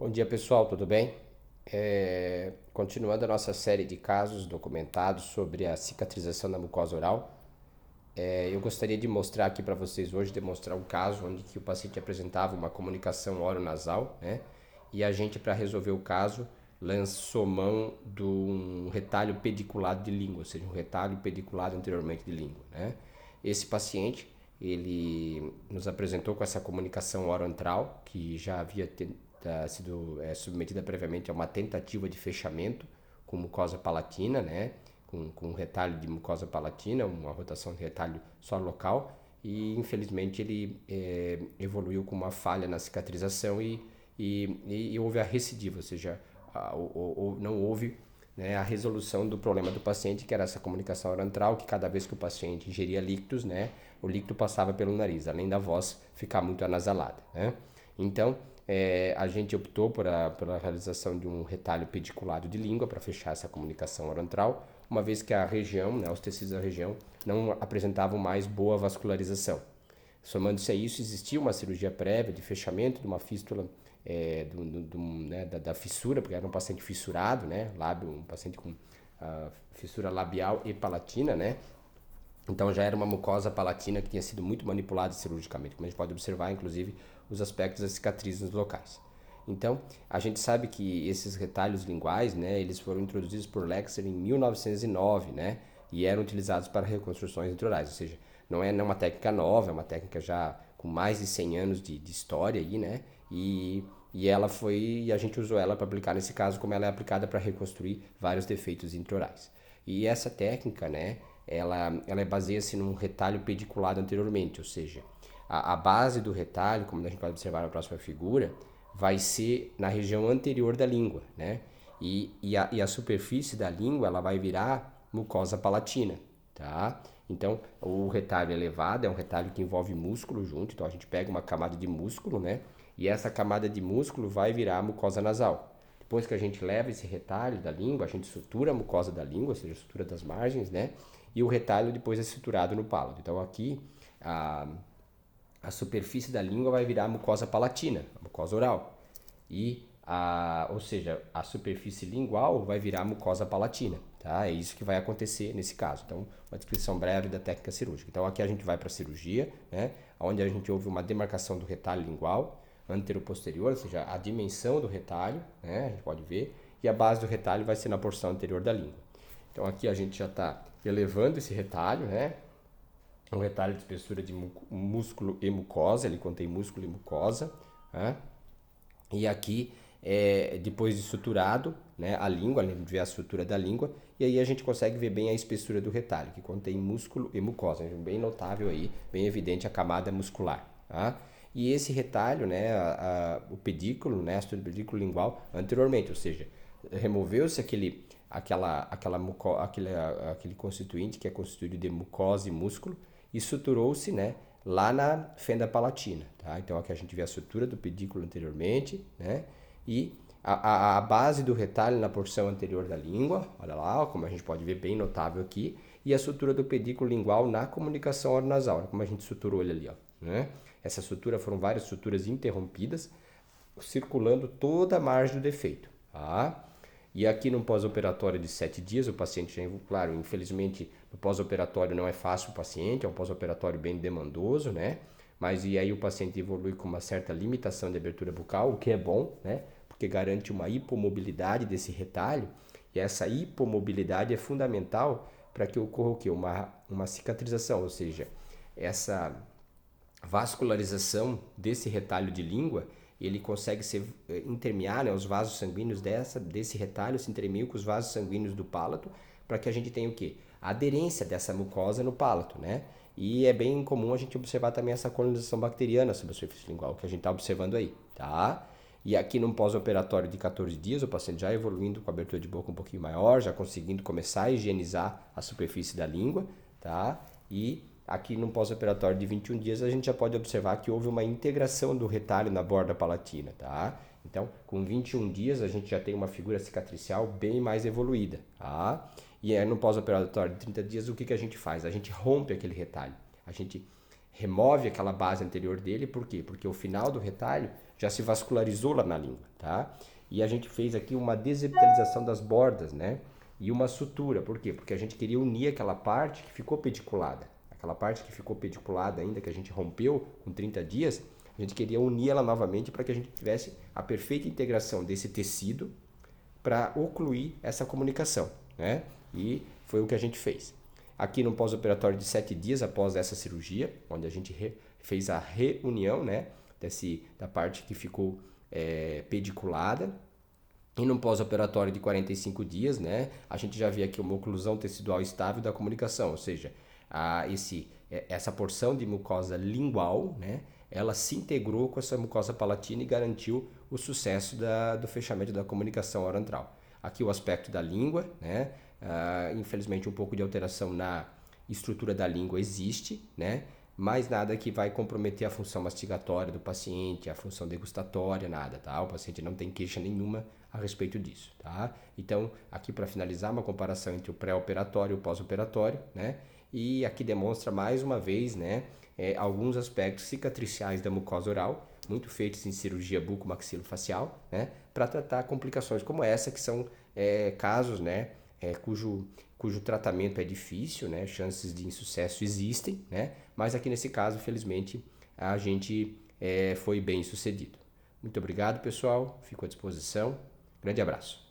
Bom dia pessoal, tudo bem? Continuando a nossa série de casos documentados sobre a cicatrização da mucosa oral, eu gostaria de mostrar aqui para vocês hoje, demonstrar um caso onde que o paciente apresentava uma comunicação oronasal, né? E a gente, para resolver o caso, lançou mão de um retalho pediculado de língua, ou seja, um retalho pediculado anteriormente de língua, né? Esse paciente, ele nos apresentou com essa comunicação oroantral, que já havia sido submetida previamente a uma tentativa de fechamento com mucosa palatina, né? Com um retalho de mucosa palatina, uma rotação de retalho só local, e infelizmente ele evoluiu com uma falha na cicatrização e houve a recidiva, ou seja, não houve, né, a resolução do problema do paciente, que era essa comunicação oral, que cada vez que o paciente ingeria líquidos, né, o líquido passava pelo nariz, além da voz ficar muito anasalada, né? Então, a gente optou pela realização de um retalho pediculado de língua para fechar essa comunicação oral, uma vez que a região, né, os tecidos da região, não apresentavam mais boa vascularização. Somando-se a isso, existia uma cirurgia prévia de fechamento de uma fístula, né, da fissura, porque era um paciente fissurado, né, um paciente com fissura labial e palatina, né. Então já era uma mucosa palatina que tinha sido muito manipulada cirurgicamente, como a gente pode observar, inclusive, os aspectos das cicatrizes nos locais. Então, a gente sabe que esses retalhos linguais, né, eles foram introduzidos por Lexer em 1909, né, e eram utilizados para reconstruções intraorais, ou seja, não é uma técnica nova, é uma técnica já com mais de 100 anos de história aí, né, e a gente usou ela para aplicar nesse caso, como ela é aplicada para reconstruir vários defeitos intraorais. E essa técnica, né, ela baseia-se num retalho pediculado anteriormente, ou seja, a base do retalho, como a gente pode observar na próxima figura, vai ser na região anterior da língua, né? E a superfície da língua ela vai virar mucosa palatina, tá? Então, o retalho elevado é um retalho que envolve músculo junto, então a gente pega uma camada de músculo, né? E essa camada de músculo vai virar mucosa nasal. Depois que a gente leva esse retalho da língua, a gente sutura a mucosa da língua, ou seja, a sutura das margens, né? E o retalho depois é suturado no palato. Então aqui a superfície da língua vai virar mucosa palatina, a mucosa oral. Ou seja, a superfície lingual vai virar mucosa palatina, tá? É isso que vai acontecer nesse caso. Então, uma descrição breve da técnica cirúrgica. Então, aqui a gente vai para a cirurgia, né? Onde a gente houve uma demarcação do retalho lingual antero-posterior, ou seja, a dimensão do retalho, né? A gente pode ver, e a base do retalho vai ser na porção anterior da língua. Então, aqui a gente já está elevando esse retalho, né? Um retalho de espessura de músculo e mucosa, ele contém músculo e mucosa, né? E aqui, depois de suturado, né, a língua, a gente vê a sutura da língua, e aí a gente consegue ver bem a espessura do retalho, que contém músculo e mucosa, bem notável aí, bem evidente a camada muscular, tá? E esse retalho, né, o pedículo, né, o pedículo lingual anteriormente, ou seja, removeu-se aquele constituinte que é constituído de mucosa e músculo e suturou-se, né, lá na fenda palatina, tá? Então aqui a gente vê a sutura do pedículo anteriormente, né? E a base do retalho na porção anterior da língua, olha lá, como a gente pode ver, bem notável aqui, e a sutura do pedículo lingual na comunicação oronasal, olha como a gente suturou ele ali, ó, né? Essa sutura foram várias suturas interrompidas, circulando toda a margem do defeito, tá? E aqui no pós-operatório de 7 dias, o paciente já, claro, infelizmente no pós-operatório não é fácil o paciente, é um pós-operatório bem demandoso, né? Mas e aí o paciente evolui com uma certa limitação de abertura bucal, o que é bom, né? Porque garante uma hipomobilidade desse retalho, e essa hipomobilidade é fundamental para que ocorra o quê? Uma cicatrização, ou seja, essa vascularização desse retalho de língua, ele consegue intermear, né, os vasos sanguíneos desse retalho se intermeiam com os vasos sanguíneos do palato para que a gente tenha o quê? A aderência dessa mucosa no palato, né? E é bem comum a gente observar também essa colonização bacteriana sobre a superfície lingual, que a gente está observando aí, tá? E aqui no pós-operatório de 14 dias, o paciente já evoluindo com a abertura de boca um pouquinho maior, já conseguindo começar a higienizar a superfície da língua, tá? E aqui no pós-operatório de 21 dias, a gente já pode observar que houve uma integração do retalho na borda palatina, tá? Então, com 21 dias, a gente já tem uma figura cicatricial bem mais evoluída, tá? E aí, no pós-operatório de 30 dias, o que a gente faz? A gente rompe aquele retalho. A gente remove aquela base anterior dele, por quê? Porque o final do retalho já se vascularizou lá na língua, tá? E a gente fez aqui uma desepitelização das bordas, né? E uma sutura, por quê? Porque a gente queria unir aquela parte que ficou pediculada. Aquela parte que ficou pediculada ainda, que a gente rompeu com 30 dias, a gente queria unir ela novamente para que a gente tivesse a perfeita integração desse tecido para ocluir essa comunicação, né? E foi o que a gente fez. Aqui no pós-operatório de 7 dias após essa cirurgia, onde a gente fez a reunião, né, da parte que ficou pediculada. E no pós-operatório de 45 dias, né, a gente já vê aqui uma oclusão tecidual estável da comunicação, ou seja, essa porção de mucosa lingual, né, ela se integrou com essa mucosa palatina e garantiu o sucesso do fechamento da comunicação oroantral. Aqui o aspecto da língua, né, infelizmente um pouco de alteração na estrutura da língua existe, né, mas nada que vai comprometer a função mastigatória do paciente, a função degustatória, nada, tá? O paciente não tem queixa nenhuma a respeito disso, tá? Então, aqui para finalizar, uma comparação entre o pré-operatório e o pós-operatório, né? E aqui demonstra mais uma vez, né, alguns aspectos cicatriciais da mucosa oral, muito feitos em cirurgia bucomaxilofacial, né, para tratar complicações como essa, que são casos, né, cujo tratamento é difícil, né, chances de insucesso existem, né, mas aqui nesse caso, felizmente, a gente foi bem sucedido. Muito obrigado, pessoal, fico à disposição, grande abraço.